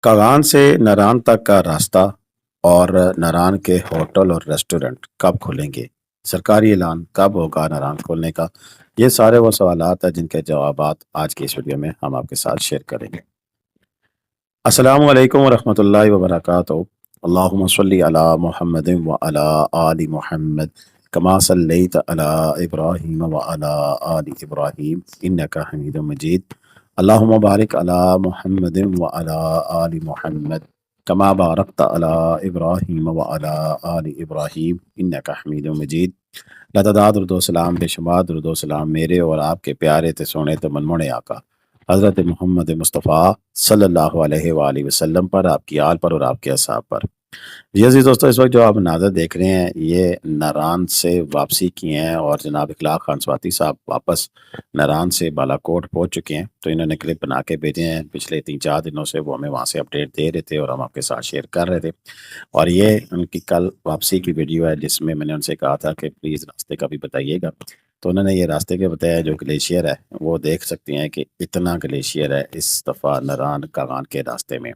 کاغان سے نران تک کا راستہ اور نران کے ہوٹل اور ریسٹورنٹ کب کھلیں گے؟ سرکاری اعلان کب ہوگا نران کھولنے کا؟ یہ سارے وہ سوالات ہیں جن کے جوابات آج کی اس ویڈیو میں ہم آپ کے ساتھ شیئر کریں گے۔ السلام علیکم ورحمۃ اللہ وبرکاتہ۔ اللہم صلی علی محمد وعلی آل محمد کما صلیت علی ابراہیم وعلی آل ابراہیم انکا حمید مجید۔ اللہم بارک علی محمد وعلی آل محمد کما بارکت علی ابراہیم وعلی آل ابراہیم انکا حمید مجید۔ لاتعداد درود و سلام، بے شمار درود و سلام میرے اور آپ کے پیارے تے سونے تے منمونے آقا حضرت محمد مصطفیٰ صلی اللہ علیہ وآلہ وسلم پر، آپ کی آل پر اور آپ کے اصحاب پر۔ جی عزیز دوستو، اس وقت جو آپ مناظر دیکھ رہے ہیں یہ ناران سے واپسی کی ہیں، اور جناب اخلاق خان سواتی صاحب واپس ناران سے بالا کوٹ پہنچ چکے ہیں۔ تو انہوں نے کلپ بنا کے بھیجے ہیں، پچھلے 3-4 دنوں سے وہ ہمیں وہاں سے اپڈیٹ دے رہے تھے اور ہم آپ کے ساتھ شیئر کر رہے تھے۔ اور یہ ان کی کل واپسی کی ویڈیو ہے جس میں نے ان سے کہا تھا کہ پلیز راستے کا بھی بتائیے گا، تو انہوں نے یہ راستے کے بتایا۔ جو گلیشیئر ہے وہ دیکھ سکتے ہیں کہ اتنا گلیشیئر ہے اس دفعہ نران کاغان کے راستے میں۔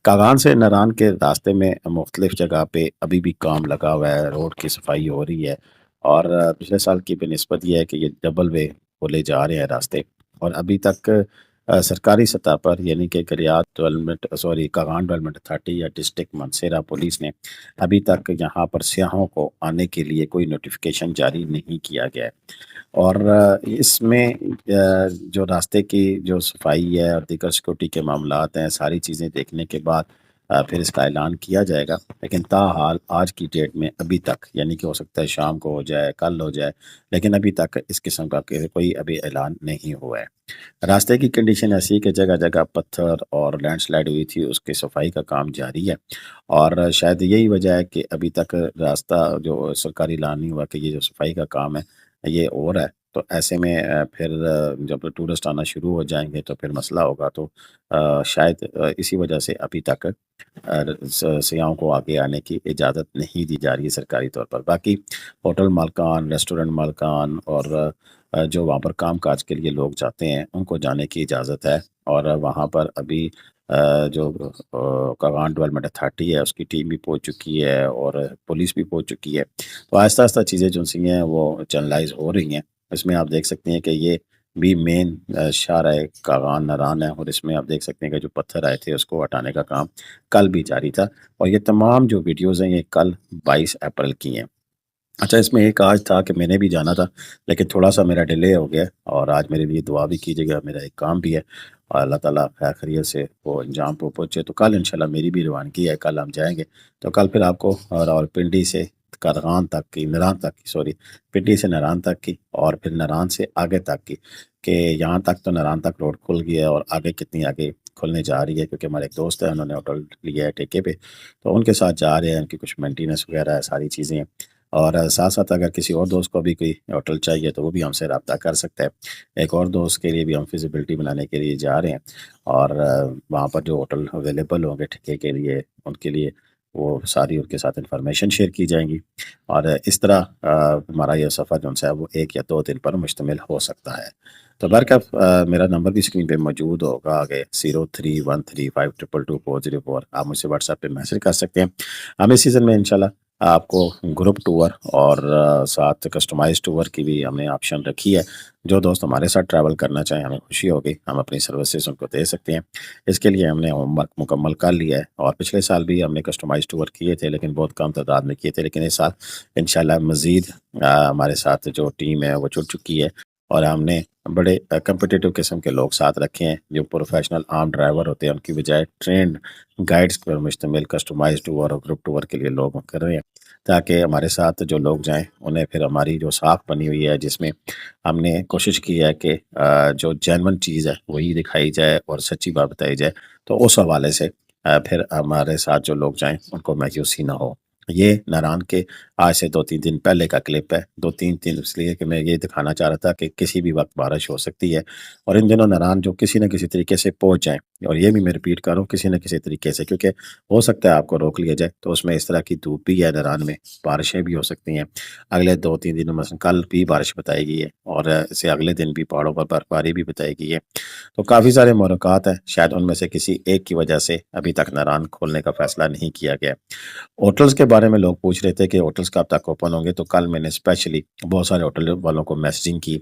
کاغان سے نران کے راستے میں مختلف جگہ پہ ابھی بھی کام لگا ہوا ہے، روڈ کی صفائی ہو رہی ہے، اور پچھلے سال کی بہ نسبت یہ ہے کہ یہ ڈبل وے کھولے جا رہے ہیں راستے، اور ابھی تک سرکاری سطح پر یعنی کہ کاغان ڈیولپمنٹ اتھارٹی یا ڈسٹرکٹ منسیرا پولیس نے ابھی تک یہاں پر سیاحوں کو آنے کے لیے کوئی نوٹیفیکیشن جاری نہیں کیا گیا ہے۔ اور اس میں جو راستے کی جو صفائی ہے اور دیگر سیکورٹی کے معاملات ہیں، ساری چیزیں دیکھنے کے بعد پھر اس کا اعلان کیا جائے گا، لیکن تاحال آج کی ڈیٹ میں ابھی تک، یعنی کہ ہو سکتا ہے شام کو ہو جائے، کل ہو جائے، لیکن ابھی تک اس قسم کا کوئی ابھی اعلان نہیں ہوا ہے۔ راستے کی کنڈیشن ایسی کہ جگہ جگہ پتھر اور لینڈ سلائڈ ہوئی تھی، اس کی صفائی کا کام جاری ہے، اور شاید یہی وجہ ہے کہ ابھی تک راستہ جو سرکاری اعلان نہیں ہوا کہ یہ جو صفائی کا کام ہے یہ اور ہے۔ تو ایسے میں پھر جب ٹورسٹ آنا شروع ہو جائیں گے تو پھر مسئلہ ہوگا، تو شاید اسی وجہ سے ابھی تک سیاحوں کو آگے آنے کی اجازت نہیں دی جا رہی ہے سرکاری طور پر۔ باقی ہوٹل مالکان، ریسٹورنٹ مالکان اور جو وہاں پر کام کاج کے لیے لوگ جاتے ہیں ان کو جانے کی اجازت ہے، اور وہاں پر ابھی جو کاغان ڈیولپمنٹ اتھارٹی ہے اس کی ٹیم بھی پہنچ چکی ہے اور پولیس بھی پہنچ چکی ہے۔ تو آہستہ آہستہ چیزیں جو سی ہیں وہ چینلائز ہو رہی ہیں۔ اس میں آپ دیکھ سکتے ہیں کہ یہ بھی مین شاہراہ کاغان نران ہے، اور اس میں آپ دیکھ سکتے ہیں کہ جو پتھر آئے تھے اس کو ہٹانے کا کام کل بھی جاری تھا، اور یہ تمام جو ویڈیوز ہیں یہ کل 22 اپریل کی ہیں۔ اچھا، اس میں ایک آج تھا کہ میں نے بھی جانا تھا لیکن تھوڑا سا میرا ڈیلے ہو گیا، اور آج میرے لیے دعا بھی کیجیے گا، میرا ایک کام بھی ہے، اور اللہ تعالیٰ خیر خیریت سے وہ انجام پہ پہنچے۔ تو کل انشاءاللہ میری بھی روانگی ہے، کل ہم جائیں گے۔ تو کل پھر آپ کو راولپنڈی سے کارغان تک کی، نران تک کی، پنڈی سے نران تک کی، اور پھر نران سے آگے تک کی، کہ یہاں تک تو نران تک روڈ کھل گیا ہے، اور آگے کتنی آگے کھلنے جا رہی ہے، کیونکہ ہمارے ایک دوست ہیں انہوں نے ہوٹل لیا ہے ٹھیکے پہ، تو ان کے ساتھ جا رہے ہیں، ان کی کچھ مینٹیننس وغیرہ ہے، ساری چیزیں ہیں۔ اور ساتھ ساتھ اگر کسی اور دوست کو بھی کوئی ہوٹل چاہیے تو وہ بھی ہم سے رابطہ کر سکتا ہے۔ ایک اور دوست کے لیے بھی ہم فیزیبلٹی بنانے کے لیے جا رہے ہیں، اور وہاں پر جو ہوٹل اویلیبل ہوں گے ٹھیکے کے لیے ان کے لیے وہ ساری ان کے ساتھ انفارمیشن شیئر کی جائیں گی، اور اس طرح ہمارا یہ سفر جو ہے وہ 1 یا 2 دن پر مشتمل ہو سکتا ہے۔ تو برکف میرا نمبر بھی اسکرین پہ موجود ہوگا آگے، 031352222404۔ آپ مجھ سے واٹس ایپ پہ میسج کر سکتے ہیں۔ ہم اس سیزن میں انشاءاللہ آپ کو گروپ ٹور اور ساتھ کسٹمائز ٹور کی بھی ہم نے آپشن رکھی ہے۔ جو دوست ہمارے ساتھ ٹریول کرنا چاہیں ہمیں خوشی ہوگی، ہم اپنی سروسز ان کو دے سکتے ہیں۔ اس کے لیے ہم نے ہوم ورک مکمل کر لیا ہے، اور پچھلے سال بھی ہم نے کسٹمائز ٹور کیے تھے لیکن بہت کم تعداد میں کیے تھے، لیکن اس سال انشاءاللہ مزید ہمارے ساتھ جو ٹیم ہے وہ جڑ چکی ہے، اور ہم نے بڑے کمپٹیٹو قسم کے لوگ ساتھ رکھے ہیں جو پروفیشنل عام ڈرائیور ہوتے ہیں، ان کی بجائے ٹرینڈ گائیڈز پر مشتمل کسٹمائز ٹور اور گروپ ٹور کے لیے لوگ کر رہے ہیں، تاکہ ہمارے ساتھ جو لوگ جائیں انہیں پھر ہماری جو ساکھ بنی ہوئی ہے جس میں ہم نے کوشش کی ہے کہ جو جینون چیز ہے وہی دکھائی جائے اور سچی بات بتائی جائے، تو اس حوالے سے پھر ہمارے ساتھ جو لوگ جائیں ان کو مایوسی نہ ہو۔ یہ ناران کے آج سے 2-3 دن پہلے کا کلپ ہے۔ 2-3 دن اس لیے کہ میں یہ دکھانا چاہ رہا تھا کہ کسی بھی وقت بارش ہو سکتی ہے، اور ان دنوں ناران جو کسی نہ کسی طریقے سے پہنچ جائیں، اور یہ بھی میں ریپیٹ کروں کسی نہ کسی طریقے سے، کیونکہ ہو سکتا ہے آپ کو روک لیا جائے، تو اس میں اس طرح کی دھوپ بھی ہے ناران میں، بارشیں بھی ہو سکتی ہیں اگلے 2-3 دنوں، مثلا کل بھی بارش بتائی گئی ہے، اور اسے اگلے دن بھی پہاڑوں پر برف باری بھی بتائی گئی ہے۔ تو کافی سارے محرکات ہیں، شاید ان میں سے کسی ایک کی وجہ سے ابھی تک ناران کھولنے کا فیصلہ نہیں کیا گیا۔ ہوٹلز کے بارے میں لوگ پوچھ رہے تھے کہ ہوٹلز کب تک اوپن ہوں گے، تو کل میں نے اسپیشلی بہت سارے ہوٹل والوں کو میسیجنگ کی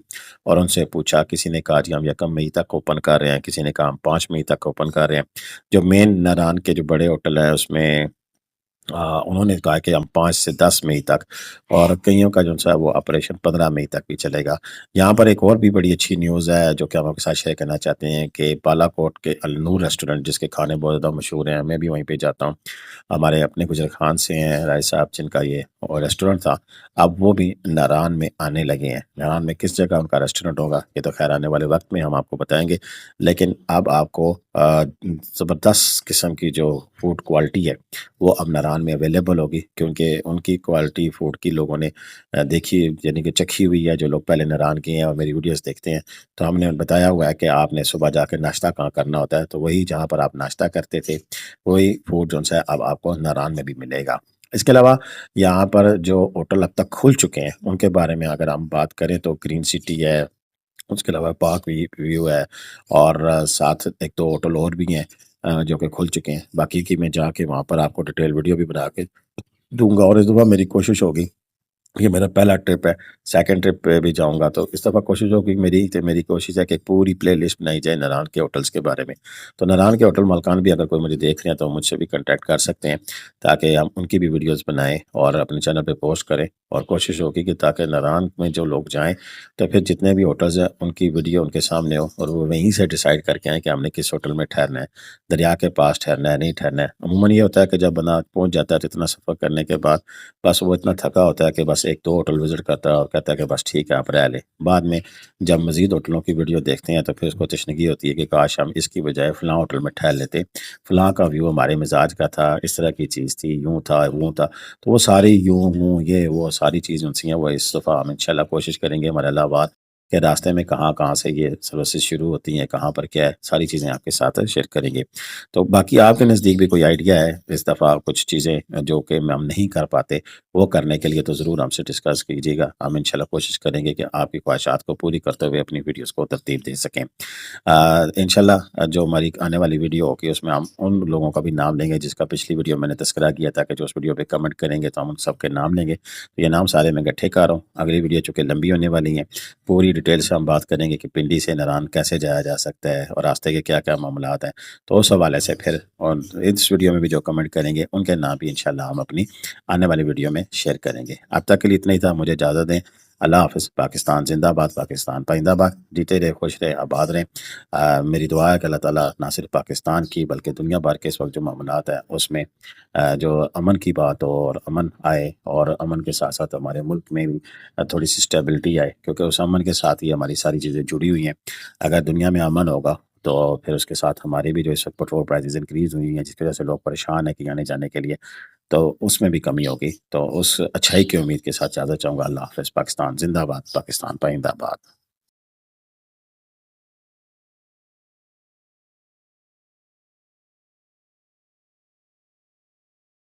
اور ان سے پوچھا، کسی نے کہا جی ہم 1 مئی تک اوپن کر رہے ہیں، کسی نے کہا ہم 5 مئی تک اوپن کر رہے ہیں۔ جو مین ناران کے جو بڑے ہوٹل ہیں اس میں انہوں نے کہا کہ ہم 5 سے 10 مئی تک، اور کئیوں کا جو ہے وہ آپریشن 15 مئی تک بھی چلے گا۔ یہاں پر ایک اور بھی بڑی اچھی نیوز ہے جو کہ ہم آپ کے ساتھ شیئر کرنا چاہتے ہیں کہ بالا کوٹ کے النور ریسٹورنٹ، جس کے کھانے بہت زیادہ مشہور ہیں، میں بھی وہیں پہ جاتا ہوں، ہمارے اپنے گجر خان سے ہیں رائے صاحب جن کا یہ ریسٹورنٹ تھا، اب وہ بھی ناران میں آنے لگے ہیں۔ ناران میں کس جگہ ان کا ریسٹورنٹ ہوگا یہ تو خیر آنے والے وقت میں ہم آپ کو بتائیں گے، لیکن اب آپ کو زبردست قسم کی جو فوڈ کوالٹی ہے وہ اب ناران میں اویلیبل ہوگی، کیونکہ ان کی کوالٹی فوڈ کی لوگوں نے دیکھی، یعنی کہ چکھی ہوئی ہے، جو لوگ پہلے ناران کے ہیں اور میری ویڈیوز دیکھتے ہیں، تو ہم نے بتایا ہوا ہے کہ آپ نے صبح جا کے ناشتہ کہاں کرنا ہوتا ہے، تو وہی جہاں پر آپ ناشتہ کرتے تھے وہی فوڈ جو ہے اب آپ کو ناران میں بھی ملے گا۔ اس کے علاوہ یہاں پر جو ہوٹل اب تک کھل چکے ہیں ان کے بارے میں اگر ہم بات کریں تو گرین سٹی ہے، اس کے علاوہ پارک ویو ہے، اور ساتھ ایک دو ہوٹل اور بھی ہیں جو کہ کھل چکے ہیں۔ باقی کی میں جا کے وہاں پر آپ کو ڈیٹیل ویڈیو بھی بنا کے دوں گا، اور اس دفعہ میری کوشش ہوگی، یہ میرا پہلا ٹرپ ہے، سیکنڈ ٹرپ پہ بھی جاؤں گا تو اس دفعہ کوشش ہوگی میری کوشش ہے کہ پوری پلے لسٹ بنائی جائے ناران کے ہوٹلز کے بارے میں۔ تو ناران کے ہوٹل مالکان بھی اگر کوئی مجھے دیکھ رہے ہیں تو مجھ سے بھی کنٹیکٹ کر سکتے ہیں، تاکہ ہم ان کی بھی ویڈیوز بنائیں اور اپنے چینل پہ پوسٹ کریں، اور کوشش ہوگی کہ تاکہ ناران میں جو لوگ جائیں تو پھر جتنے بھی ہوٹلز ہیں ان کی ویڈیو ان کے سامنے ہو، اور وہ وہیں سے ڈیسائیڈ کر کے آئیں کہ ہم نے کس ہوٹل میں ٹھہرنا ہے، دریا کے پاس ٹھہرنا ہے نہیں ٹھہرنا ہے۔ عموماً یہ ہوتا ہے کہ جب بندہ پہنچ جاتا ہے تو اتنا سفر کرنے کے بعد بس وہ اتنا تھکا ہوتا ہے کہ بس 1-2 ہوٹل وزٹ کرتا ہے اور کہتا ہے کہ بس ٹھیک ہے آپ رہ لیں۔ بعد میں جب مزید ہوٹلوں کی ویڈیو دیکھتے ہیں تو پھر اس کو تشنگی ہوتی ہے کہ کاش ہم اس کی بجائے فلاں ہوٹل میں ٹھہر لیتے، فلاں کا ویو ہمارے مزاج کا تھا، اس طرح کی چیز تھی، یوں تھا وہ تھا۔ تو وہ ساری یوں ہوں یہ وہ ساری چیزیں سی ہیں، وہ اس دفعہ ہم انشاءاللہ کوشش کریں گے مرحلہ وار کہ راستے میں کہاں کہاں سے یہ سروسز شروع ہوتی ہیں، کہاں پر کیا ہے، ساری چیزیں آپ کے ساتھ شیئر کریں گے۔ تو باقی آپ کے نزدیک بھی کوئی آئیڈیا ہے اس دفعہ کچھ چیزیں جو کہ ہم نہیں کر پاتے وہ کرنے کے لیے، تو ضرور ہم سے ڈسکس کیجیے گا، ہم انشاءاللہ کوشش کریں گے کہ آپ کی خواہشات کو پوری کرتے ہوئے اپنی ویڈیوز کو ترتیب دے سکیں۔ انشاءاللہ جو ہماری آنے والی ویڈیو ہوگی اس میں ہم ان لوگوں کا بھی نام لیں گے جس کا پچھلی ویڈیو میں نے تذکرہ کیا تھا کہ جو اس ویڈیو پہ کمنٹ کریں گے تو ہم ان سب کے نام لیں گے، تو یہ نام سارے میں اکٹھے کر رہا ہوں۔ اگلی ویڈیو چونکہ لمبی ہونے والی ہیں، پوری ڈیٹیل سے ہم بات کریں گے کہ پنڈی سے ناران کیسے جایا جا سکتا ہے اور راستے کے کیا کیا معاملات ہیں، تو اس حوالے سے پھر اور اس ویڈیو میں بھی جو کمنٹ کریں گے ان کے نام بھی انشاءاللہ ہم اپنی آنے والی ویڈیو میں شیئر کریں گے۔ اب تک کے لیے اتنا ہی تھا، مجھے اجازت دیں۔ اللہ حافظ۔ پاکستان زندہ باد، پاکستان پائندہ باد، جیتے رہے خوش رہے آباد رہیں۔ میری دعا ہے کہ اللہ تعالیٰ نہ صرف پاکستان کی بلکہ دنیا بھر کے اس وقت جو معاملات ہیں اس میں جو امن کی بات ہو اور امن آئے، اور امن کے ساتھ ساتھ ہمارے ملک میں بھی تھوڑی سی اسٹیبلٹی آئے، کیونکہ اس امن کے ساتھ ہی ہماری ساری چیزیں جڑی ہوئی ہیں۔ اگر دنیا میں امن ہوگا تو پھر اس کے ساتھ ہماری بھی جو اس وقت پیٹرول پرائزز انکریز ہوئی ہیں جس کی وجہ سے لوگ پریشان ہیں کہ آنے جانے کے لیے، تو اس میں بھی کمی ہوگی۔ تو اس اچھائی کی امید کے ساتھ اجازت چاہوں گا۔ اللہ حافظ۔ پاکستان زندہ باد، پاکستان پائندہ باد۔